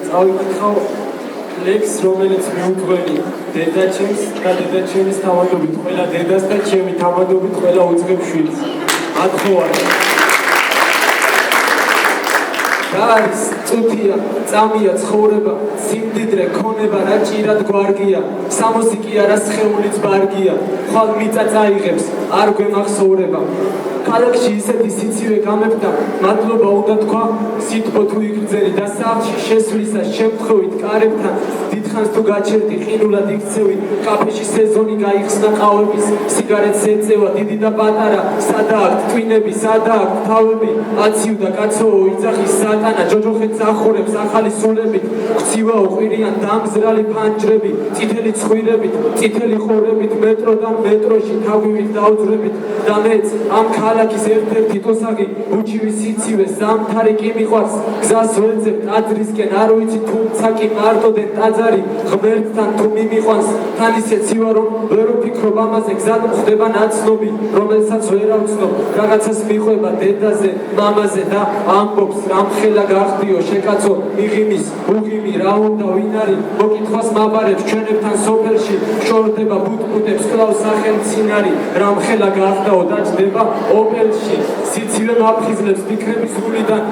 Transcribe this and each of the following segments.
წავიკითხავ ლექს, რომელიც მიუძღვენი დედაჩემს და დედაჩემის თავადობით ყველა დედას და ჩემი თავადობით ყველა უძღებ შვილს. ათხოვარი. რა არის წუთია, წამია, ცხოვრება, სიმდიდრე, ქონება, რა ჭირად გვარგია, სამოსი კი არა სხეულიც ბარგია, ხვალ მიწა წაიღებს, არ გვემახსოვრება. ქალაქში ისეთი სიცივე გამებდა, მადლობა უნდა თქვა, სითბო თუ იგრძელი და სახლში შესვლისას შემთხვევით კარებთან, დიდხანს თუ გაჩერდი, ყინულად იქცევი, კაფეში სეზონი გაიხსნა ყავების, სიგარეტს ეწევა, დიდი და პატარა, სადაა ტვინები, სადაა თავები, აციუდა კაცოო, იძახის სატანა, ჯოჯოხეთს ახურებს ახალი სულებით, გცივაო ყვირიან დამზრალი ფანჯრები, წითელი ცხვირებით, წითელი ხორებით, მეტროდან მეტროში თავივით დაუძრებით და მეც ამ ქალაქის ერთ-ერთი ტოსაღი, უჩივი სიცივე, ზამთარი კი მიყვარს, გზას ვეძებ ტაძრისკენ, არ ვიცი თუმცა კი მარტოდენ ტაძარი, ღმერთთან თუ მიმიყვანს, თან ისეც ივა რომ ვერ ვფიქრობ ამაზე, გზად მხდება ნაცნობი, რომელსაც ვერ ავცნობ, რაღაცას მიყვება დედაზე, მამაზე და ამბობს, რამხელა გახდიო, შეკაცო, მიღიმის, უღიმი, რა უნდა, ვინ არის, მოკითხვას მაბარებს, ჩვენებთან სოფელში, შორდება ბუტბუტებს, კლავს სახელმწინარი, რამხელა გახდაო და ჯდება ოპელში, სიცივე მაფხიზლებს ფიქრების გულიდან,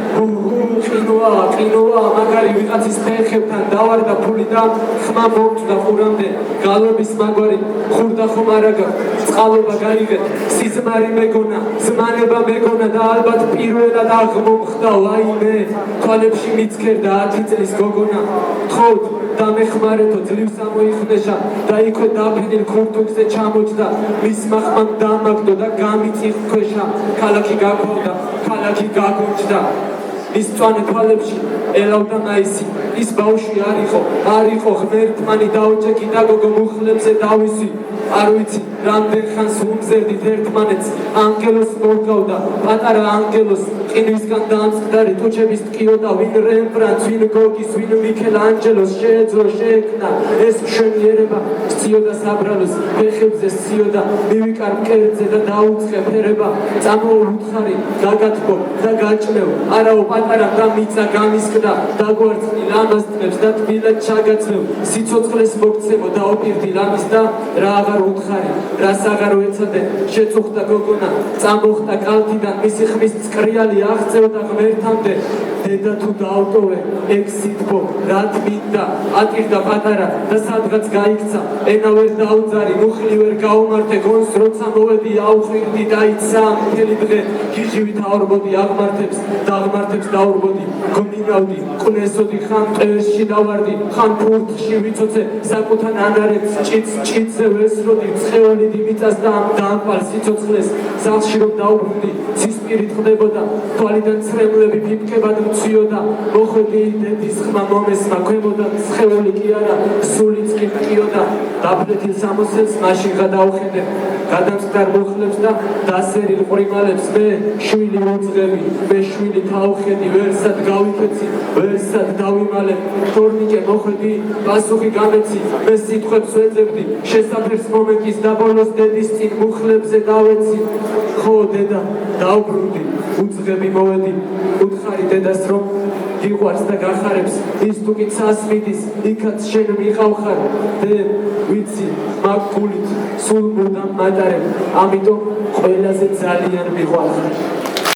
ყინოა, მაგარი ვიღაცის ფეხებთან დავარდა ფული და ხმა მომწვდა ყურამდე, გალობის მაგვარი, ხურდა ხომ არა გაქვს, წყალობა გაიღეთ, სიზმარი მეგონა, ზმანება მეგონა და ალბათ პირველად აღმომხდა ვაიმე, თვალებში მიცქერდა 10 წლის გოგონა, თხოვთ დამეხმარეთო ძლივს ამოიხნეშა და იქვე დაფენილ ქურთუქზე ჩამოჯდა, მისმა ხმამ დამაგდო და გამიწიხვეშა, ქალაქი გაქვავდა, ქალაქი გაგუჭდა. ის წვანე თვალებში ელავდა მაისი, ის ბავშვი არ იყო ღმერთმანი დაუჭეკი და გოგო მუხლებზე დავისი, არ ვიცი რამდენ ხანს უმზერდით ერთმანეთს, ანგელოს მოვგავდა, პატარა ანგელოს, ყინვისგან დაამწყდარი თუჩების ტკიოდა, ვინ რემბრანდტს, ვინ გოგის, ვინ მიქელანჯელოს შეეძლო შეექმნა ეს მშვენიერება, სციოდა საბრალოს, ფეხებზე სციოდა, მივიკარ მკერდზე და დაუწყე ფერება, წამოულ უთხარი, დაგათბო და გაჭმევ, არაო პატარა და მიწა გამისკდა, დაგვარცხნი ლამაზ და თბილად ჩაგაცნევ, სიცოცხლეს მოგცემო და ოპირდი ლამის და რა აღარ უთხარი, რას აღარ ვეცადე, შეწუხდა გოგონა, წამოხდა კალთიდან, მისი ხმის წკრიალი აღწევდა ღმერთამდე, დედა თუ დაავტოვე, ეგ სითბო, რაც მინდა, ატირდა პატარა და სადღაც გაიქცა, ენა ვერ დაუძარი, მუხლი ვერ გაუმართე, გონს როცა მოვედი, აუხვირდი და იცა მთელი დღე, გიჟივით აორბოდი აღმართებს დაურბოდი, გმინავდი, ყნესოდი, ხან ტვერში დავარდი, ხან ფურთხში ვიცოცე, საკუთარ ანარებს, ჭიცზე ვესროდი, ცხეოლიდი მიწას და დაამყალ სიცოცხლეს, სახლში რომ დაუბრუნდი, ცისპირით ხდებოდა, თვალიდან ცრემლები ფიფკებად მცვიოდა, მოხვედი დედის ხმა მომესმა, ქვემოდან სხეული კი არა, სულიც კი მტკიოდა, დაფლეთილ სამოსელს მაშინ გადავხედე, გადამწყდარ მუხლებს და დასერილ ყვრიმალებს, მე შვილი უძღები, მე შვილი თავხედი, ვერსად გავიქეცი, ვერსად დავიმალებ, თორნიკე მოხვედი, პასუხი გამეცი, მე სიტყვებს ვეძებდი, შესაფერს მომეკის და ბოლოს დედის წინ მუხლებზე დავეცი, ხო დედა, დავბრუნდი, უძღები მოვედი, უთხარი დედას რომ გიყვარს და გახარებს, ის თუ კი ცას მიდის, იქაც შენ მიყავხარ, დე, ვიცი, მაგ გულით, სულ მუდამ მატარებ, ამიტომ ყველაზე ძალიან მიყვარხარ.